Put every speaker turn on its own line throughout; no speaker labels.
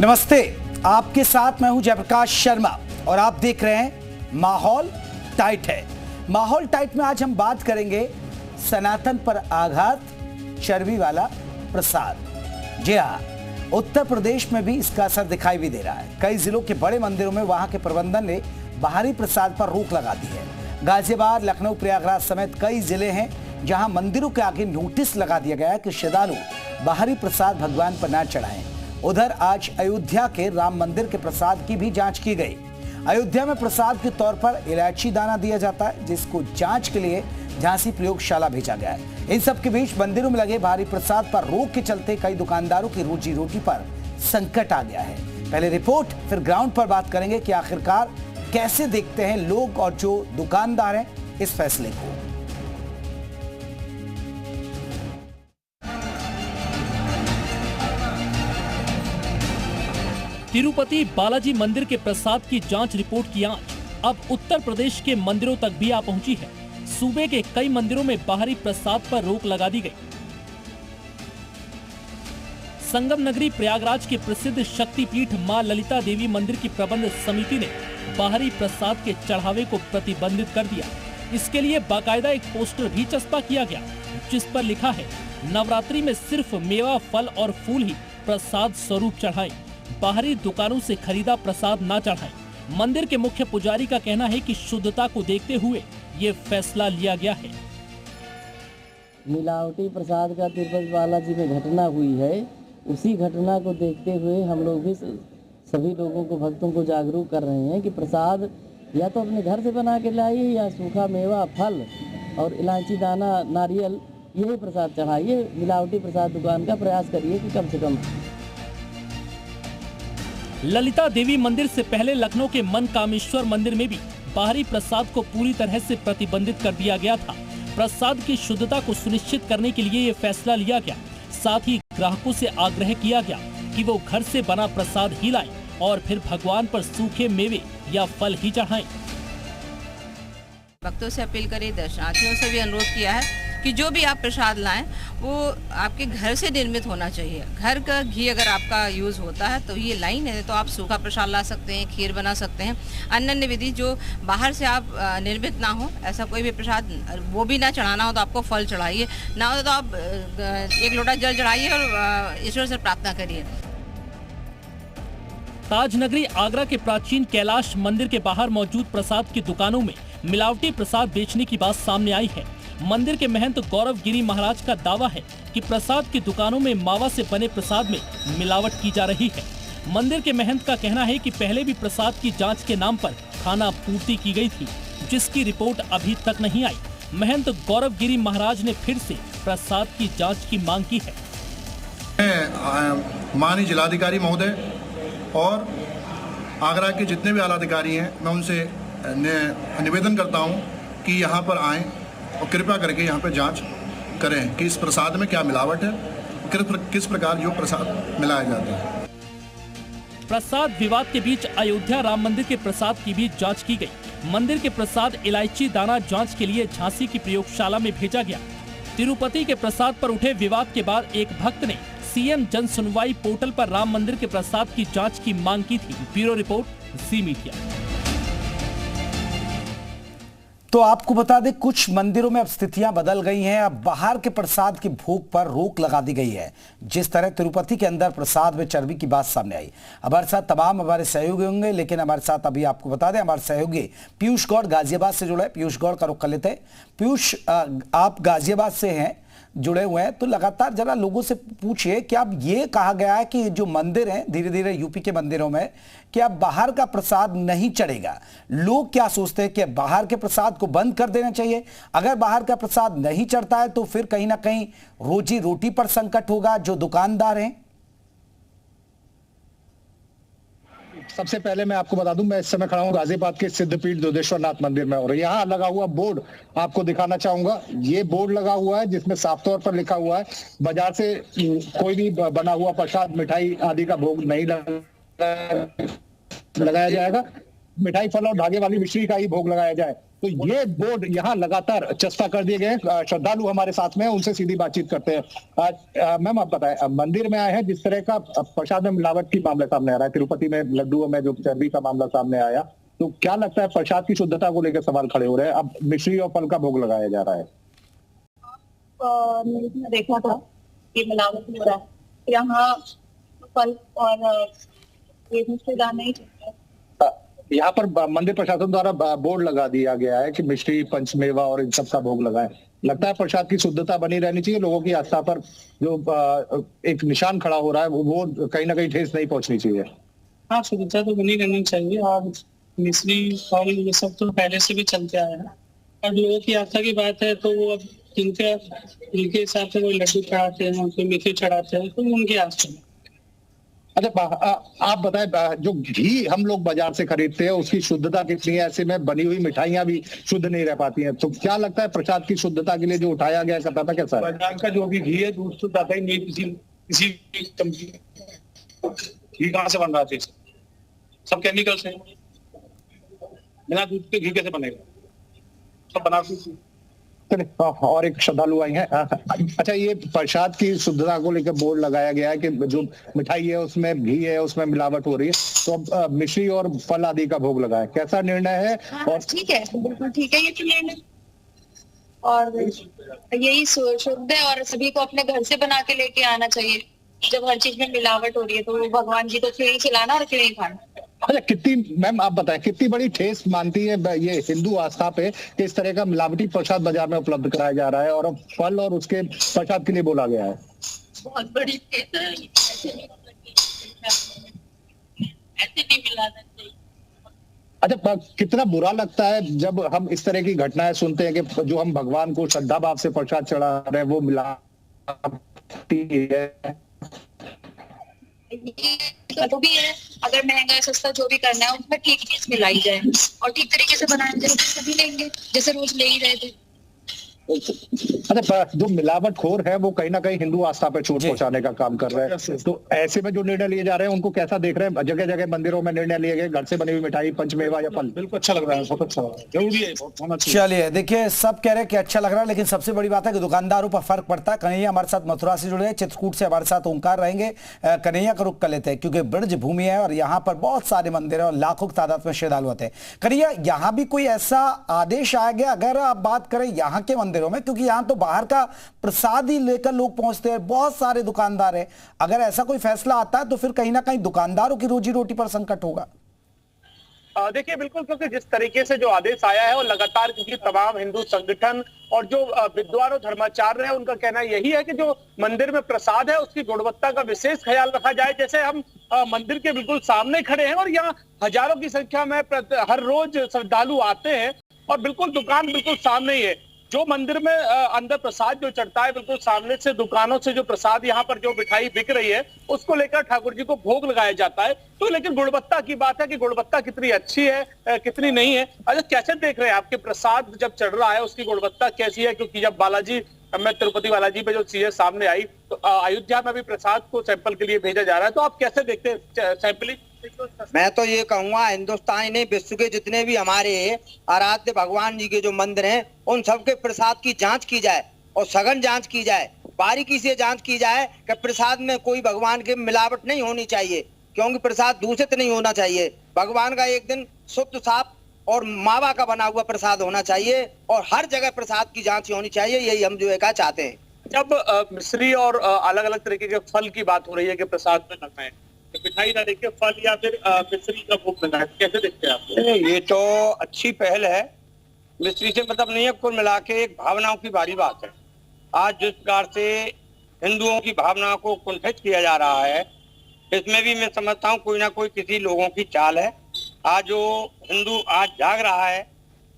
नमस्ते, आपके साथ मैं हूं जयप्रकाश शर्मा और आप देख रहे हैं माहौल टाइट है। माहौल टाइट में आज हम बात करेंगे सनातन पर आघात, चर्बी वाला प्रसाद। जी हां, उत्तर प्रदेश में भी इसका असर दिखाई भी दे रहा है। कई जिलों के बड़े मंदिरों में वहां के प्रबंधन ने बाहरी प्रसाद पर रोक लगा दी है। गाजियाबाद, लखनऊ, प्रयागराज समेत कई जिले हैं जहां मंदिरों के आगे नोटिस लगा दिया गया है कि श्रद्धालु बाहरी प्रसाद भगवान पर न चढ़ाएं। उधर आज अयोध्या के राम मंदिर के प्रसाद की भी जांच की गई। अयोध्या में प्रसाद के तौर पर इलायची दाना दिया जाता है, जिसको जांच के लिए झांसी प्रयोगशाला भेजा गया है। इन सब के बीच मंदिरों में लगे भारी प्रसाद पर रोक के चलते कई दुकानदारों की रोजी रोटी पर संकट आ गया है। पहले रिपोर्ट, फिर ग्राउंड पर बात करेंगे कि आखिरकार कैसे देखते हैं लोग और जो दुकानदार हैं इस फैसले को।
तिरुपति बालाजी मंदिर के प्रसाद की जांच रिपोर्ट की आंच अब उत्तर प्रदेश के मंदिरों तक भी आ पहुंची है। सूबे के कई मंदिरों में बाहरी प्रसाद पर रोक लगा दी गई। संगम नगरी प्रयागराज के प्रसिद्ध शक्तिपीठ मां ललिता देवी मंदिर की प्रबंध समिति ने बाहरी प्रसाद के चढ़ावे को प्रतिबंधित कर दिया। इसके लिए बाकायदा एक पोस्टर भी चस्पा किया गया, जिस पर लिखा है, नवरात्रि में सिर्फ मेवा, फल और फूल ही प्रसाद स्वरूप चढ़ाएं, बाहरी दुकानों से खरीदा प्रसाद ना चढ़ाएं। मंदिर के मुख्य पुजारी का कहना है कि शुद्धता को देखते हुए ये फैसला लिया गया है।
मिलावटी प्रसाद का तिरुपति बालाजी में घटना हुई है, उसी घटना को देखते हुए हम लोग भी सभी लोगों को, भक्तों को जागरूक कर रहे हैं कि प्रसाद या तो अपने घर से बना के लाइए या सूखा मेवा, फल और इलायची दाना, नारियल, यही प्रसाद चढ़ाइए। मिलावटी प्रसाद दुकान का प्रयास करिए कि कम से कम।
ललिता देवी मंदिर से पहले लखनऊ के मनकामेश्वर मंदिर में भी बाहरी प्रसाद को पूरी तरह से प्रतिबंधित कर दिया गया था। प्रसाद की शुद्धता को सुनिश्चित करने के लिए ये फैसला लिया गया। साथ ही ग्राहकों से आग्रह किया गया कि वो घर से बना प्रसाद ही लाएं और फिर भगवान पर सूखे मेवे या फल ही चढ़ाएं।
भक्तों से अपील करी, दर्शनार्थियों से भी अनुरोध किया है कि जो भी आप प्रसाद लाएं वो आपके घर से निर्मित होना चाहिए। घर का घी अगर आपका यूज़ होता है तो ये लाइन है, तो आप सूखा प्रसाद ला सकते हैं, खीर बना सकते हैं। अन्य विधि जो बाहर से आप निर्मित ना हो, ऐसा कोई भी प्रसाद वो भी ना चढ़ाना हो तो आपको फल चढ़ाइए, ना हो तो आप एक लोटा जल चढ़ाइए और ईश्वर से प्रार्थना करिए।
ताज नगरी आगरा के प्राचीन कैलाश मंदिर के बाहर मौजूद प्रसाद की दुकानों में मिलावटी प्रसाद बेचने की बात सामने आई है। मंदिर के महंत गौरव गिरी महाराज का दावा है कि प्रसाद की दुकानों में मावा से बने प्रसाद में मिलावट की जा रही है। मंदिर के महंत का कहना है कि पहले भी प्रसाद की जांच के नाम पर खाना पूर्ति की गई थी, जिसकी रिपोर्ट अभी तक नहीं आई। महंत गौरव गिरी महाराज ने फिर से प्रसाद की जाँच की मांग की है।
माननीय जिलाधिकारी महोदय और आगरा के जितने भी आला अधिकारी हैं, मैं उनसे निवेदन करता हूं कि यहां पर आएं और कृपया करके यहां पर जांच करें कि इस प्रसाद में क्या मिलावट है, किस प्रकार जो प्रसाद मिलाया जाता है।
प्रसाद विवाद के बीच अयोध्या राम मंदिर के प्रसाद की भी जांच की गई। मंदिर के प्रसाद इलायची दाना जांच के लिए झांसी की प्रयोगशाला में भेजा गया। तिरुपति के प्रसाद पर उठे विवाद के बाद एक भक्त ने सीएम जन सुनवाई पोर्टल पर राम मंदिर के प्रसाद की जांच की मांग की थी। ब्यूरो रिपोर्ट, जी मीडिया।
तो आपको बता दें, कुछ मंदिरों में अब स्थितियां बदल गई हैं। अब बाहर के प्रसाद के भोग पर रोक लगा दी गई है। जिस तरह तिरुपति के अंदर प्रसाद में चर्बी की बात सामने आई। हमारे साथ तमाम हमारे सहयोगी होंगे, लेकिन हमारे साथ अभी आपको बता दें, हमारे सहयोगी पीयूष गौड़ गाजियाबाद से जुड़े। पीयूष गौड़ का रुख कर लेते हैं। पीयूष, आप गाजियाबाद से हैं, जुड़े हुए हैं, तो लगातार जरा लोगों से पूछिए कि अब ये कहा गया है कि जो मंदिर हैं, धीरे धीरे यूपी के मंदिरों में, कि अब बाहर का प्रसाद नहीं चढ़ेगा। लोग क्या सोचते हैं कि बाहर के प्रसाद को बंद कर देना चाहिए? अगर बाहर का प्रसाद नहीं चढ़ता है तो फिर कहीं ना कहीं रोजी रोटी पर संकट होगा जो दुकानदार हैं।
सबसे पहले मैं आपको बता दूं, मैं इस समय खड़ा हूं गाजियाबाद के सिद्धपीठ दुधेश्वरनाथ मंदिर में, और यहाँ लगा हुआ बोर्ड आपको दिखाना चाहूंगा। ये बोर्ड लगा हुआ है जिसमें साफ तौर पर लिखा हुआ है, बाजार से कोई भी बना हुआ प्रसाद, मिठाई आदि का भोग नहीं लगाया जाएगा। मिठाई, फल और धागे वाली मिश्री का ही भोग लगाया जाए। तो ये बोर्ड यहाँ लगातार चस्पा कर दिए गए। श्रद्धालु हमारे साथ में हैं, उनसे सीधी बातचीत करते हैं। मैम आप बताएं, मंदिर में आए हैं, जिस तरह का प्रसाद में मिलावट की मामला सामने आ रहा है, तिरुपति में लड्डुओं में जो चर्बी का मामला सामने आया, तो क्या लगता है प्रसाद की शुद्धता को लेकर सवाल खड़े हो रहे हैं? अब मिश्री और फल का भोग लगाया जा रहा है।
न्यूज में देखा था कि मिलावट हो रहा है यहाँ, फल और ये मिश्री नहीं चलता है।
यहाँ पर मंदिर प्रशासन द्वारा बोर्ड लगा दिया गया है कि मिश्री, पंचमेवा और इन सब का भोग लगाएं। लगता है प्रसाद की शुद्धता बनी रहनी चाहिए, लोगों की आस्था पर जो एक निशान खड़ा हो रहा है वो कहीं ना कहीं ठेस नहीं पहुंचनी चाहिए।
हाँ, शुद्धता तो बनी रहनी चाहिए और मिश्री फल ये सब तो पहले से भी चलते आया है। और लोगों की आस्था की बात है तो वो अब जिनके हिसाब से कोई लड्डू चढ़ाते हैं, कोई मिश्री चढ़ाते हैं, तो उनकी आस्था है।
अच्छा, आप बताएं, जो घी हम लोग बाजार से खरीदते हैं उसकी शुद्धता कितनी है? ऐसे में बनी हुई मिठाइयां भी शुद्ध नहीं रह पाती हैं, तो क्या लगता है प्रसाद की शुद्धता के लिए जो उठाया गया है कैसा है?
बाजार का जो भी घी है दूध तो ज्यादा ही नहीं, किसी घी कहाँ से बन रहा है? सब केमिकल से, बिना दूध के घी कैसे बनेगा? सब बनाते।
और एक श्रद्धालु आई हैं। अच्छा, ये प्रसाद की शुद्धता को लेकर बोर्ड लगाया गया है कि जो मिठाई है उसमें घी है, उसमें मिलावट हो रही है, तो अब मिश्री और फल आदि का भोग लगाए, कैसा निर्णय है?
और ठीक है, बिल्कुल ठीक है ये तो निर्णय, और यही शुद्ध है और सभी को अपने घर से बना के लेके आना चाहिए। जब हर चीज में मिलावट हो रही है तो भगवान जी को क्यों ही खिलाना और क्यों ही खाना।
अच्छा, कितनी मैम आप बताएं, कितनी बड़ी ठेस मानती है ये हिंदू आस्था पे कि इस तरह का मिलावटी प्रसाद बाजार में उपलब्ध कराया जा रहा है और अब फल और उसके प्रसाद के लिए बोला गया है?
बहुत बड़ी ठेस है, ऐसे नहीं मिलाना चाहिए।
अच्छा, कितना बुरा लगता है जब हम इस तरह की घटनाएं सुनते हैं कि जो हम भगवान को श्रद्धा भाव से प्रसाद चढ़ा रहे हैं वो मिलावटी है।
जो भी है, अगर महंगा सस्ता जो भी करना है उसमें ठीक चीज मिलाई जाए और ठीक तरीके से बनाया जाए, सभी लेंगे जैसे रोज ले ही रहे थे।
अच्छा, जो मिलावटखोर है वो कहीं ना कहीं हिंदू आस्था पे चोट पहुंचाने का काम कर रहे हैं, तो ऐसे में जो निर्णय लिए जा रहे हैं उनको कैसा देख रहे हैं? जगह जगह मंदिरों में निर्णय लिए गए घर से बनी हुई मिठाई, पंचमेवा या फल,
बिल्कुल अच्छा लग रहा है, बहुत अच्छा लग रहा है, जरूरी है, बहुत होना चाहिए।
चलिए देखिए, सब कह रहे हैं कि अच्छा लग रहा है, लेकिन सबसे बड़ी बात है कि दुकानदारों पर फर्क पड़ता है। कन्हैया हमारे साथ मथुरा से जुड़े हैं, चित्रकूट से हमारे साथ ओंकार रहेंगे। कन्हैया का रुख कर लेते हैं क्योंकि ब्रज भूमि है और यहाँ पर बहुत सारे मंदिर है और लाखों की तादाद में श्रद्धालु आते हैं। कन्हैया, यहाँ भी कोई ऐसा आदेश आया गया अगर आप बात करें यहाँ के मंदिरों में, क्योंकि यहाँ तो बाहर का प्रसाद ही लेकर लोग पहुंचते हैं, बहुत सारे दुकानदार हैं, अगर ऐसा कोई फैसला आता है तो फिर कहीं ना कहीं दुकानदारों की रोजी रोटी पर संकट होगा?
देखिए बिल्कुल, क्योंकि जिस तरीके से जो आदेश आया है और लगातार क्योंकि तमाम हिंदू संगठन और जो विद्वान और धर्माचार्य है उनका कहना यही है कि जो मंदिर में प्रसाद है उसकी गुणवत्ता का विशेष ख्याल रखा जाए। जैसे हम मंदिर के बिल्कुल सामने खड़े हैं और यहाँ हजारों की संख्या में हर रोज श्रद्धालु आते हैं और बिल्कुल दुकान बिल्कुल सामने ही है। जो मंदिर में अंदर प्रसाद जो चढ़ता है बिल्कुल सामने से दुकानों से जो प्रसाद यहाँ पर जो मिठाई बिक रही है उसको लेकर ठाकुर जी को भोग लगाया जाता है। तो लेकिन गुणवत्ता की बात है कि गुणवत्ता कितनी अच्छी है कितनी नहीं है। अच्छा, कैसे देख रहे हैं आपके प्रसाद जब चढ़ रहा है उसकी गुणवत्ता कैसी है? क्योंकि जब बालाजी में तिरुपति बालाजी पे जो चीजें सामने आई तो अयोध्या में भी प्रसाद को सैंपल के लिए भेजा जा रहा है, तो आप कैसे देखते हैं सैंपलिंग?
मैं तो ये कहूंगा हिंदुस्तान नहीं विश्व के जितने भी हमारे आराध्य भगवान जी के जो मंदिर हैं उन सबके प्रसाद की जांच की जाए और सघन जांच की जाए, बारीकी से जांच की जाए कि प्रसाद में कोई भगवान की मिलावट नहीं होनी चाहिए, क्योंकि प्रसाद दूषित नहीं होना चाहिए। भगवान का एक दिन शुद्ध साफ और मावा का बना हुआ प्रसाद होना चाहिए और हर जगह प्रसाद की जांच होनी चाहिए, यही हम जो है चाहते हैं।
जब मिश्री और अलग अलग तरीके के फल की बात हो रही है कि प्रसाद में लगाएं, मिठाई ना देखे फल या फिर मिश्री का भोग लगाएं, कैसे देखते हैं आप?
ये तो अच्छी पहल है, मिश्री से मतलब नहीं है, कुल मिला के एक भावनाओं की भारी बात है। आज जिस प्रकार से हिंदुओं की भावनाओं को कुंठित किया जा रहा है इसमें भी मैं समझता हूँ कोई ना कोई किसी लोगों की चाल है। आज जो हिंदू आज जाग रहा है,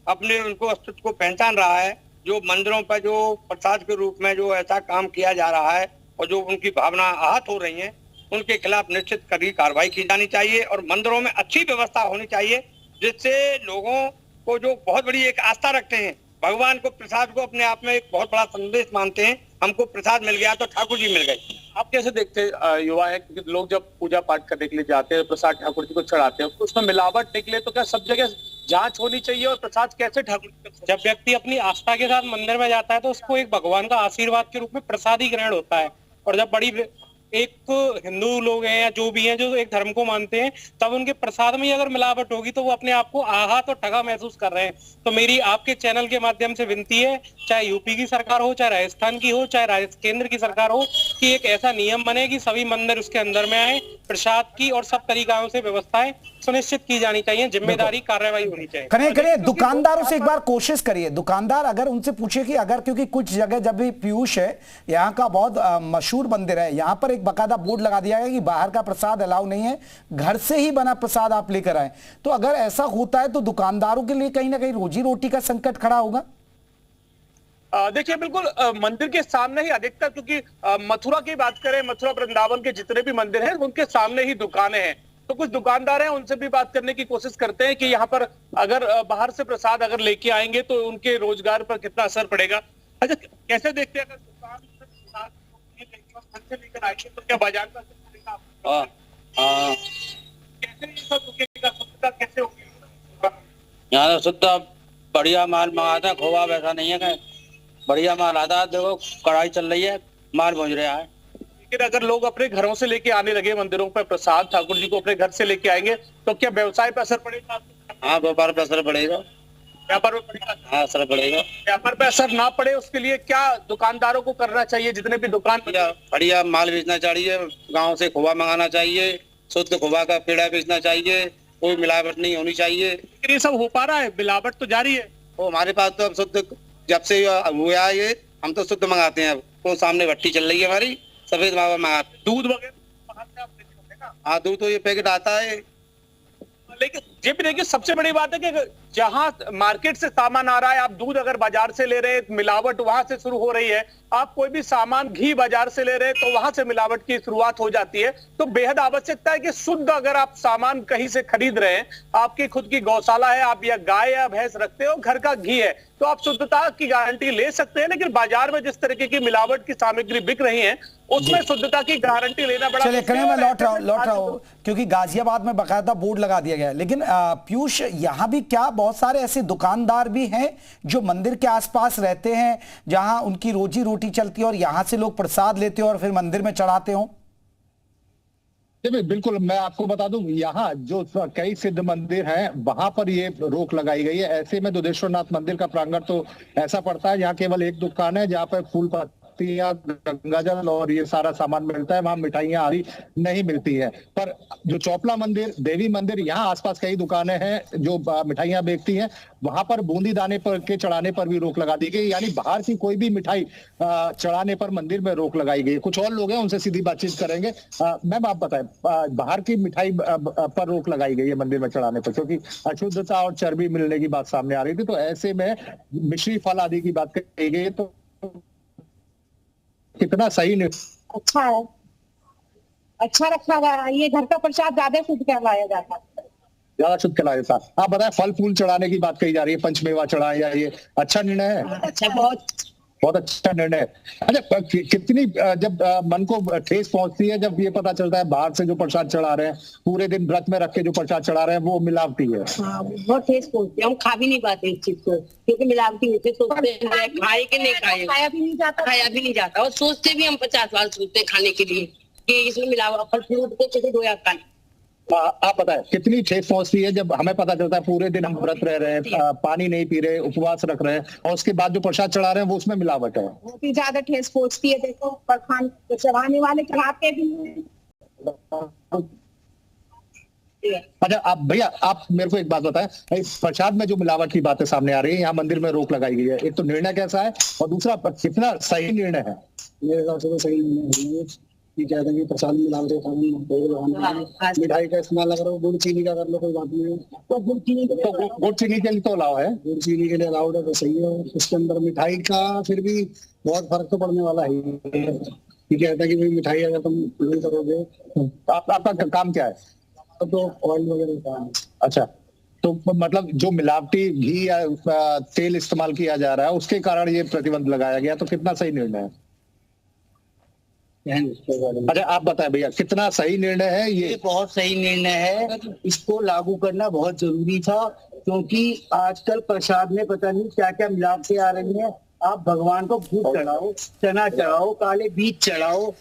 अपने उनको अस्तित्व को पहचान रहा है, जो मंदिरों पर जो प्रसाद के रूप में जो ऐसा काम किया जा रहा है और जो उनकी भावना आहत हो रही है उनके खिलाफ निश्चित कड़ी कार्रवाई की जानी चाहिए और मंदिरों में अच्छी व्यवस्था होनी चाहिए जिससे लोगों को जो बहुत बड़ी एक आस्था रखते हैं भगवान को, प्रसाद को अपने आप में एक बहुत बड़ा संदेश मानते हैं, हमको प्रसाद मिल गया तो ठाकुर जी मिल गए।
आप कैसे देखते हैं? युवा है क्योंकि लोग जब पूजा पाठ करने के लिए जाते हैं प्रसाद ठाकुर जी को चढ़ाते हैं, उसमें मिलावट निकले तो क्या सब जगह जांच होनी चाहिए और प्रसाद कैसे ठाकुर।
जब व्यक्ति अपनी आस्था के साथ मंदिर में जाता है तो उसको एक भगवान का आशीर्वाद के रूप में प्रसाद ही ग्रहण होता है। और जब बड़ी एक हिंदू लोग हैं या जो भी हैं जो एक धर्म को मानते हैं, तब उनके प्रसाद में ही अगर मिलावट होगी तो वो अपने आप को आहत और ठगा महसूस कर रहे हैं। तो मेरी आपके चैनल के माध्यम से विनती है, चाहे यूपी की सरकार हो, चाहे राजस्थान की हो, चाहे केंद्र की सरकार हो, कि एक ऐसा नियम बने कि सभी मंदिर उसके अंदर में आए, प्रसाद की और सब तरीकों से व्यवस्थाएं सुनिश्चित की जानी चाहिए, जिम्मेदारी कार्रवाई होनी चाहिए।
करिए दुकानदारों से एक बार कोशिश करिए, दुकानदार अगर उनसे पूछे कि अगर, क्योंकि कुछ जगह जब भी पीयूष है, यहाँ का बहुत मशहूर मंदिर है, यहाँ पर एक बकायदा बोर्ड लगा दिया गया कि बाहर का प्रसाद अलाउ नहीं है, घर से ही बना प्रसाद आप लेकर आए। तो अगर ऐसा होता है तो दुकानदारों के लिए कहीं ना कहीं रोजी रोटी का संकट खड़ा होगा।
देखिए बिल्कुल मंदिर के सामने ही अधिकतर, क्योंकि मथुरा की बात करें, मथुरा वृंदावन के जितने भी मंदिर हैं उनके सामने ही दुकानें हैं। तो कुछ दुकानदार हैं, उनसे भी बात करने की कोशिश करते हैं कि यहाँ पर अगर बाहर से प्रसाद अगर लेके आएंगे तो उनके रोजगार पर कितना असर पड़ेगा। अच्छा, कैसे देखते हैं अगर दुकान से प्रसाद लेकर आएंगे तो क्या बाजार का असर पड़ेगा? कैसे ये सब रुकेगा, शुद्धता कैसे होगी?
यहाँ शुद्ध बढ़िया माल मंगाता है, खोआ वैसा नहीं है, बढ़िया माल आता है। देखो कढ़ाई चल रही है, माल पहुंच रहा है।
लेकिन अगर लोग अपने घरों से लेके आने लगे मंदिरों पर प्रसाद, ठाकुर जी को अपने घर से लेके आएंगे तो क्या व्यवसाय पर असर पड़ेगा?
हाँ, व्यापार पर असर पड़ेगा।
व्यापार पर पड़ेगा?
हाँ, असर पड़ेगा।
व्यापार पर असर ना पड़े उसके लिए क्या दुकानदारों को करना चाहिए? जितने भी दुकान
बढ़िया माल बेचना चाहिए, गाँव से खोआ मंगाना चाहिए, शुद्ध खोआ का पेड़ा बेचना चाहिए, कोई मिलावट नहीं होनी चाहिए।
लेकिन ये सब हो पा रहा है? मिलावट तो जारी है।
वो हमारे पास तो अब शुद्ध जब से हुआ है ये, हम तो शुद्ध मंगाते हैं। तो सामने भट्टी चल रही है हमारी, सफेद मावा मंगाते।
दूध वगैरह?
हाँ, दूध तो ये पैकेट आता है।
लेकिन ये भी देखिए सबसे बड़ी बात है कि जहां मार्केट से सामान आ रहा है, आप दूध अगर बाजार से ले रहे हैं, मिलावट वहां से शुरू हो रही है। आप कोई भी सामान, घी बाजार से ले रहे हैं तो वहां से मिलावट की शुरुआत हो जाती है। तो बेहद आवश्यकता है कि शुद्ध अगर आप सामान कहीं से खरीद रहे हैं, आपकी खुद की गौशाला है, आप या गाय या भैंस रखते हो, घर का घी है, तो आप शुद्धता की गारंटी ले सकते हैं। लेकिन बाजार में जिस तरीके की मिलावट की सामग्री बिक रही है उसमें शुद्धता की गारंटी लेना बड़ा।
चलिए करें, मैं लौट रहा हूं क्योंकि गाजियाबाद में बकायदा बोर्ड लगा दिया गया है। लेकिन पीयूष, यहाँ भी क्या बहुत सारे ऐसे दुकानदार भी हैं जो मंदिर के आसपास रहते हैं, जहां उनकी रोजी रोटी चलती है और यहां से लोग प्रसाद लेते हो और फिर मंदिर में चढ़ाते हो?
बिल्कुल, मैं आपको बता दूं, यहाँ जो कई सिद्ध मंदिर हैं वहां पर ये रोक लगाई गई है। ऐसे में दुधेश्वरनाथ मंदिर का प्रांगण तो ऐसा पड़ता है, यहाँ केवल एक दुकान है जहाँ पर फूल पत्तियां, गंगाजल और ये सारा सामान मिलता है, वहां मिठाइयां आदि नहीं मिलती है। पर जो चौपला मंदिर, देवी मंदिर, यहाँ आसपास कई दुकानें हैं जो मिठाइयां बेचती हैं, वहां पर बूंदी दाने पर के चढ़ाने पर भी रोक लगा दी गई। यानी बाहर की कोई भी मिठाई चढ़ाने पर मंदिर में रोक लगाई गई। कुछ और लोग हैं, उनसे सीधी बातचीत करेंगे। मैम आप बताएं, बाहर की मिठाई पर रोक लगाई गई है मंदिर में चढ़ाने पर, क्योंकि अशुद्धता और चर्बी मिलने की बात सामने आ रही थी। तो ऐसे में मिश्री फल आदि की बात कही गई, तो कितना सही नहीं?
अच्छा है, अच्छा रखा गया है। ये घर का प्रसाद ज्यादा शुद्ध कहलाया जाता है,
ज्यादा शुद्ध कहलाया जाता है। आप बताएं, फल फूल चढ़ाने की बात कही जा रही है, पंचमेवा चढ़ाए, या ये अच्छा निर्णय है?
अच्छा, बहुत
अच्छा निर्णय है। अच्छा, कितनी जब मन को ठेस पहुंचती है जब ये पता चलता है बाहर से जो प्रसाद चढ़ा रहे हैं, पूरे दिन व्रत में रख के जो प्रसाद चढ़ा रहे हैं, वो मिलावटी है?
हाँ, बहुत ठेस पहुंचती है। हम खा भी नहीं पाते इस चीज को, क्योंकि मिलावटी होती है। सोचते हैं खाए कि नहीं खाए, खाया भी नहीं जाता और सोचते भी हम 50 बार सोचते हैं खाने के लिए कि इसमें मिलावट, फल फ्रूट को कैसे दो या खाए।
आप बताएं, कितनी ठेस पहुंचती है जब हमें पता चलता है पूरे दिन हम व्रत रह रहे हैं, पानी नहीं पी रहे, उपवास रख रहे हैं, और उसके बाद जो प्रसाद चढ़ा रहे हैं वो उसमें मिलावट है?
बहुत ही ज्यादा ठेस पहुंचती है। देखो, पर चढ़ाने वाले चढ़ाते भी हैं।
अच्छा, आप भैया, आप मेरे को एक बात बताएं, प्रसाद में जो मिलावट की बातें सामने आ रही है, यहाँ मंदिर में रोक लगाई गई है, एक तो निर्णय कैसा है, और दूसरा कितना सही निर्णय है?
मेरे हिसाब से तो सही निर्णय है कि कहते हैं कि प्रसाद में मिलावट है, मिठाई का इस्तेमाल अगर गुड़ चीनी का कर लो कोई बात नहीं है।
तो गुड़ चीनी के लिए तो अलाउ है,
गुड़ चीनी के लिए अलाउड है, तो सही है। उसके अंदर मिठाई का फिर भी बहुत फर्क तो पड़ने वाला है कि कहता है कि भाई मिठाई अगर तुम नहीं करोगे।
आपका काम क्या है?
तो ऑयल वगैरह का।
अच्छा, तो मतलब जो मिलावटी घी या तेल इस्तेमाल किया जा रहा है उसके कारण ये प्रतिबंध लगाया गया, तो कितना सही निर्णय है? अच्छा आप बताएं भैया, कितना सही निर्णय है ये?
बहुत सही निर्णय है, इसको लागू करना बहुत जरूरी था, क्योंकि आजकल प्रसाद में पता नहीं क्या क्या मिलावटें आ रही हैं। आप भगवान को फूल चढ़ाओ, चना चढ़ाओ, काले बीज चढ़ाओ,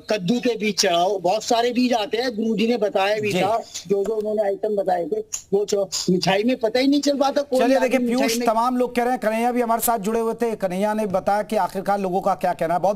कद्दू के बीज चढ़ाओ, बहुत सारे बीज आते हैं। गुरुजी ने बताया भी था, जो जो उन्होंने आइटम बताए थे वो मिठाई में पता ही नहीं चल पाता।
चलिए देखिए पीयूष, तमाम लोग कह रहे हैं, कन्हैया भी हमारे साथ जुड़े हुए थे। कन्हैया ने बताया कि आखिरकार लोगों का क्या कहना है। बहुत